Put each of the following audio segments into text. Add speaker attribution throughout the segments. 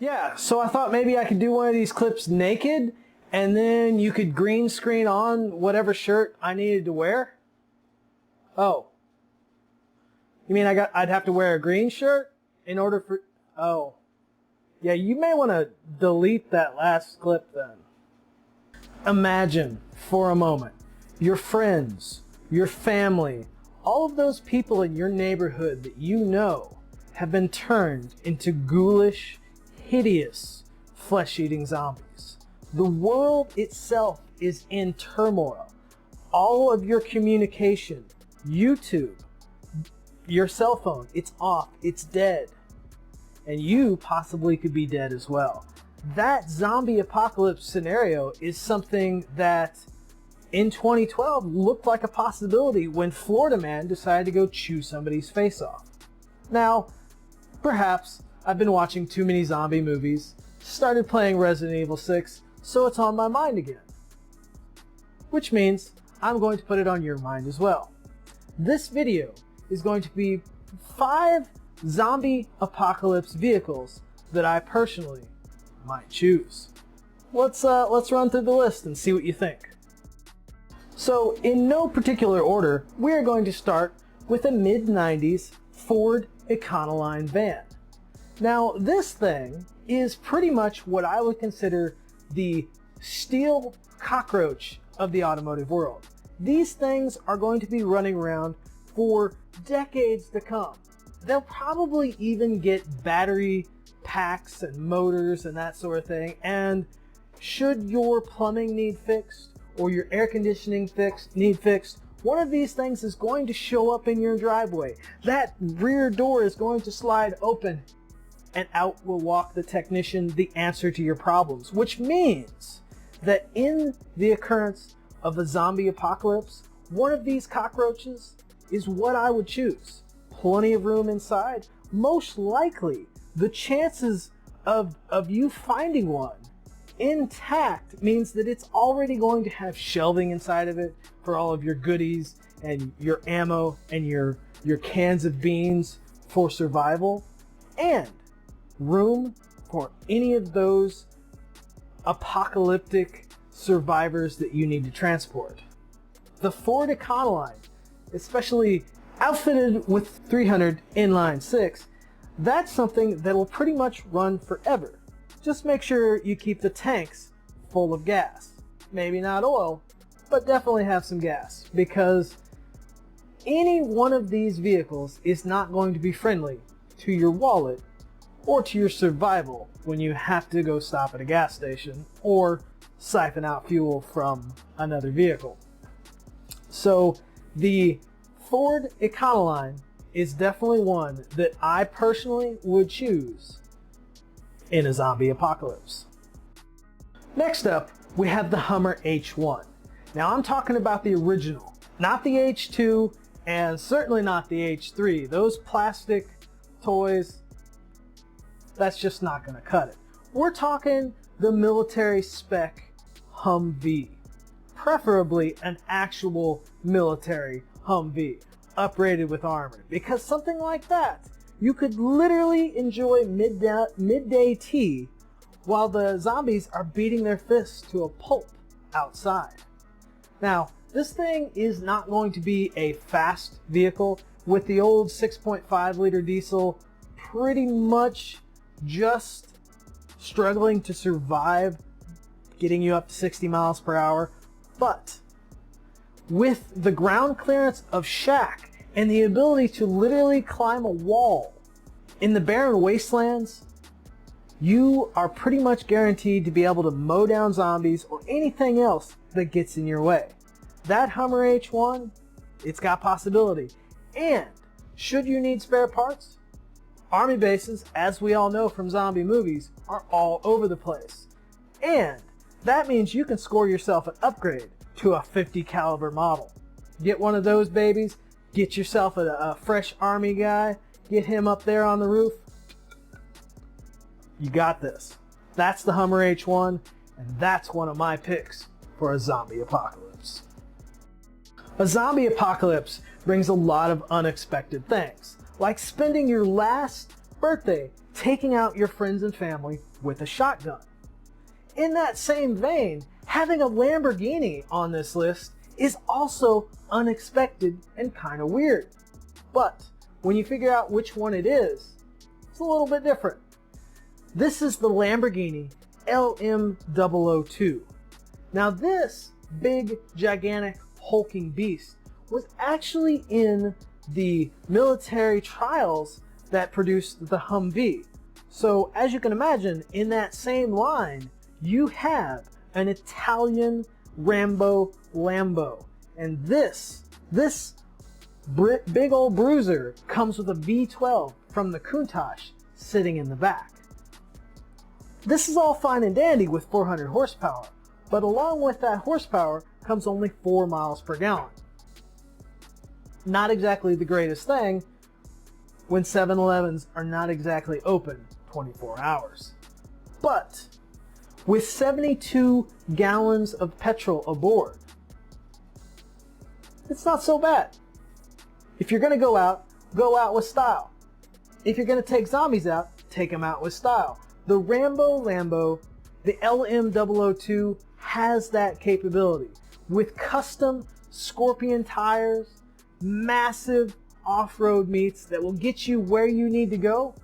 Speaker 1: Yeah, so I thought maybe I could do one of these clips naked, and then you could green screen on whatever shirt I needed to wear. Oh. You mean I'd have to wear a green shirt in order for... Oh. Yeah, you may want to delete that last clip then. Imagine, for a moment, your friends, your family, all of those people in your neighborhood that you know have been turned into ghoulish, hideous, flesh-eating zombies. The world itself is in turmoil. All of your communication, YouTube, your cell phone, it's off, it's dead. And you possibly could be dead as well. That zombie apocalypse scenario is something that in 2012 looked like a possibility when Florida man decided to go chew somebody's face off. Now, perhaps I've been watching too many zombie movies, started playing Resident Evil 6, so it's on my mind again. Which means I'm going to put it on your mind as well. This video is going to be 5 zombie apocalypse vehicles that I personally might choose. Let's run through the list and see what you think. So in no particular order, we're going to start with a mid-90s Ford Econoline van. Now this thing is pretty much what I would consider the steel cockroach of the automotive world. These things are going to be running around for decades to come. They'll probably even get battery packs and motors and that sort of thing, and should your plumbing need fixed or your air conditioning need fixed, one of these things is going to show up in your driveway. That rear door is going to slide open and out will walk the technician, the answer to your problems, which means that in the occurrence of a zombie apocalypse, one of these cockroaches is what I would choose. Plenty of room inside. Most likely, the chances of you finding one intact means that it's already going to have shelving inside of it for all of your goodies and your ammo and your cans of beans for survival, and room for any of those apocalyptic survivors that you need to transport. The Ford Econoline, especially outfitted with 300 inline 6, that's something that'll pretty much run forever. Just make sure you keep the tanks full of gas. Maybe not oil, but definitely have some gas, because any one of these vehicles is not going to be friendly to your wallet or to your survival when you have to go stop at a gas station or siphon out fuel from another vehicle. So the Ford Econoline is definitely one that I personally would choose in a zombie apocalypse. Next up, we have the Hummer H1. Now I'm talking about the original, not the H2 and certainly not the H3. Those plastic toys, that's just not going to cut it. We're talking the military spec Humvee, preferably an actual military Humvee, uprated with armor, because something like that, you could literally enjoy midday tea while the zombies are beating their fists to a pulp outside. Now, this thing is not going to be a fast vehicle, with the old 6.5 liter diesel pretty much just struggling to survive getting you up to 60 miles per hour, but with the ground clearance of Shack and the ability to literally climb a wall in the barren wastelands, you are pretty much guaranteed to be able to mow down zombies or anything else that gets in your way. That Hummer H1, it's got possibility. And should you need spare parts, army bases, as we all know from zombie movies, are all over the place. And that means you can score yourself an upgrade to a 50 caliber model. Get one of those babies, get yourself a fresh army guy, get him up there on the roof. You got this. That's the Hummer H1, and that's one of my picks for a zombie apocalypse. A zombie apocalypse brings a lot of unexpected things, like spending your last birthday taking out your friends and family with a shotgun. In that same vein, having a Lamborghini on this list is also unexpected and kind of weird. But when you figure out which one it is, it's a little bit different. This is the Lamborghini LM002. Now this big, gigantic, hulking beast was actually in the military trials that produced the Humvee. So as you can imagine, in that same line, you have an Italian Rambo Lambo. And this big old bruiser comes with a V12 from the Countach sitting in the back. This is all fine and dandy with 400 horsepower, but along with that horsepower comes only 4 miles per gallon. Not exactly the greatest thing when 7-Elevens are not exactly open 24 hours. But with 72 gallons of petrol aboard, it's not so bad. If you're gonna go out with style. If you're gonna take zombies out, take them out with style. The Rambo Lambo, the LM002, has that capability. With custom Scorpion tires, massive off-road meats that will get you where you need to go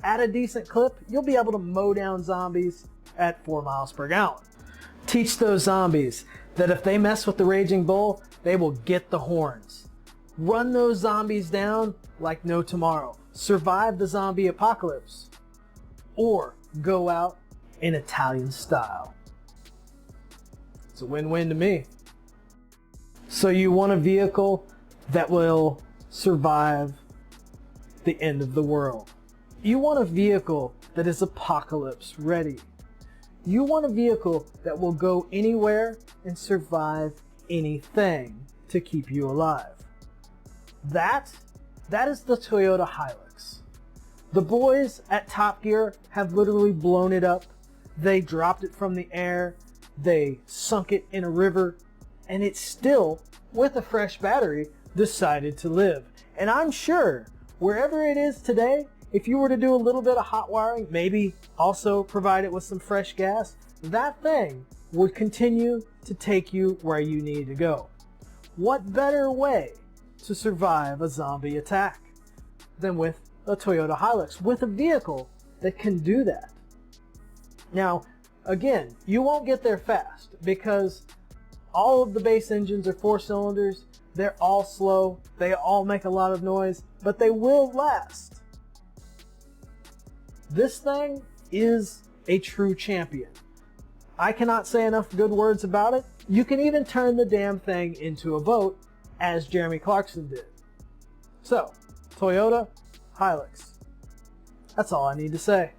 Speaker 1: at a decent clip, you'll be able to mow down zombies at 4 miles per gallon. Teach those zombies that if they mess with the Raging Bull, they will get the horns. Run those zombies down like no tomorrow. Survive the zombie apocalypse. Or go out in Italian style. It's a win-win to me. So you want a vehicle that will survive the end of the world. You want a vehicle that is apocalypse ready. You want a vehicle that will go anywhere and survive anything to keep you alive. That is the Toyota Hilux. The boys at Top Gear have literally blown it up. They dropped it from the air. They sunk it in a river. And it still, with a fresh battery, decided to live. And I'm sure wherever it is today, if you were to do a little bit of hot wiring, maybe also provide it with some fresh gas, that thing would continue to take you where you need to go. What better way to survive a zombie attack than with a Toyota Hilux, with a vehicle that can do that? Now, again, you won't get there fast because all of the base engines are 4 cylinders. They're all slow. They all make a lot of noise, but they will last. This thing is a true champion. I cannot say enough good words about it. You can even turn the damn thing into a boat, as Jeremy Clarkson did. So, Toyota Hilux. That's all I need to say.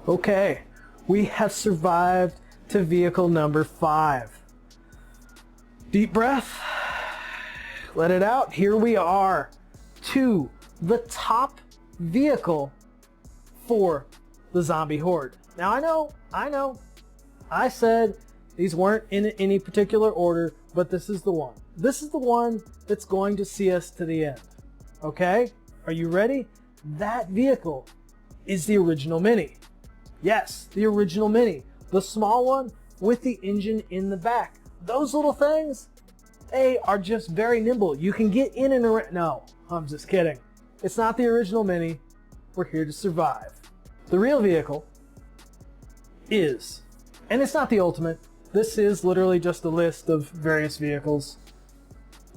Speaker 1: Okay, we have survived to vehicle number 5. Deep breath. Let it out. Here we are to the top vehicle for the zombie horde. Now I know, I said these weren't in any particular order, but this is the one. This is the one that's going to see us to the end. Okay? Are you ready? That vehicle is the original Mini. Yes, the original Mini. The small one with the engine in the back. Those little things, they are just very nimble. You can get in and around. No, I'm just kidding. It's not the original Mini. We're here to survive. The real vehicle is, and it's not the ultimate, this is literally just a list of various vehicles.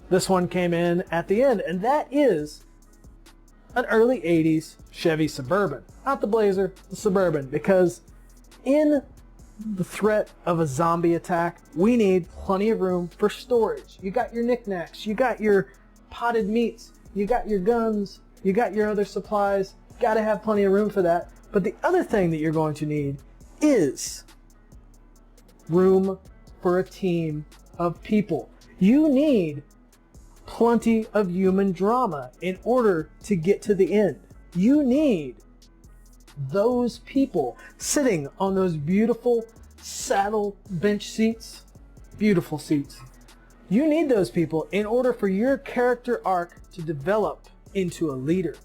Speaker 1: This one came in at the end, and that is an early 80s Chevy Suburban. Not the Blazer, the Suburban, because in the threat of a zombie attack, we need plenty of room for storage. You got your knickknacks, you got your potted meats, you got your guns, you got your other supplies. Gotta have plenty of room for that. But the other thing that you're going to need is room for a team of people. You need plenty of human drama in order to get to the end. You need those people sitting on those beautiful saddle bench seats. Beautiful seats. You need those people in order for your character arc to develop into a leader.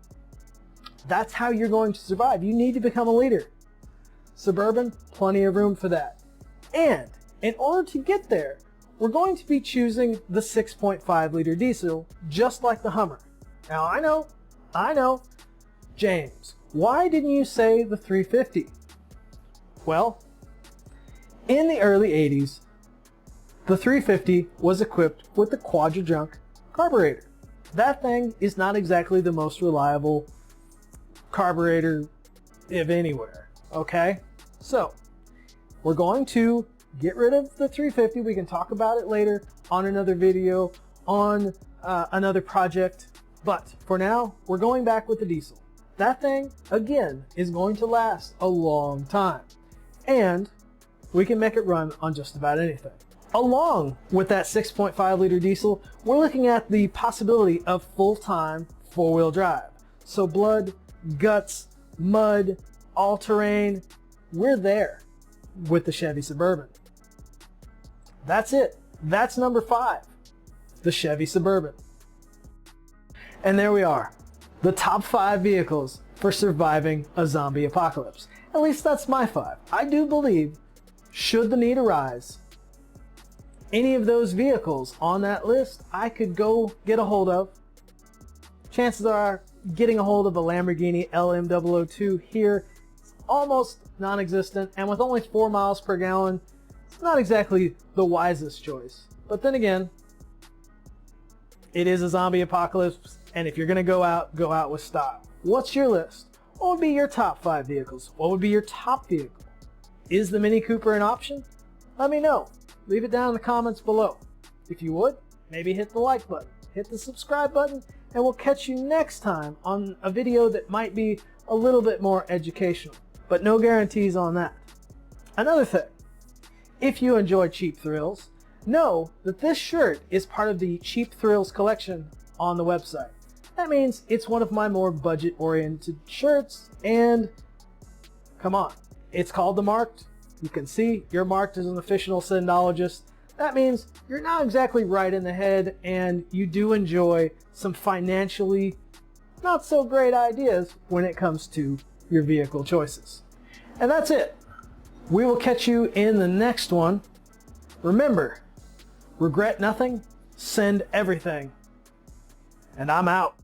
Speaker 1: That's how you're going to survive. You need to become a leader. Suburban, plenty of room for that. And in order to get there, we're going to be choosing the 6.5 liter diesel, just like the Hummer. Now I know, James, why didn't you say the 350? Well, in the early 80s, the 350 was equipped with the quadra-junk carburetor. That thing is not exactly the most reliable carburetor if anywhere, okay? So, we're going to get rid of the 350. We can talk about it later on another video, on another project. But for now, we're going back with the diesel. That thing, again, is going to last a long time. And we can make it run on just about anything. Along with that 6.5 liter diesel, we're looking at the possibility of full-time four-wheel drive. So blood, guts, mud, all-terrain, we're there with the Chevy Suburban. That's it. That's number 5, the Chevy Suburban. And there we are, the top 5 vehicles for surviving a zombie apocalypse. At least that's my 5. I do believe, should the need arise, any of those vehicles on that list I could go get a hold of. Chances are getting a hold of a Lamborghini LM002 here is almost non-existent, and with only 4 miles per gallon, it's not exactly the wisest choice. But then again, it is a zombie apocalypse, and if you're gonna go out with style. What's your list? What would be your top 5 vehicles? What would be your top vehicle? Is the Mini Cooper an option? Let me know. Leave it down in the comments below. If you would, maybe hit the like button, hit the subscribe button, and we'll catch you next time on a video that might be a little bit more educational, but no guarantees on that. Another thing, if you enjoy Cheap Thrills, know that this shirt is part of the Cheap Thrills collection on the website. That means it's one of my more budget-oriented shirts, and come on, it's called The Marked. You can see you're marked as an official synologist. That means you're not exactly right in the head, and you do enjoy some financially not so great ideas when it comes to your vehicle choices. And that's it. We will catch you in the next one. Remember, regret nothing, send everything. And I'm out.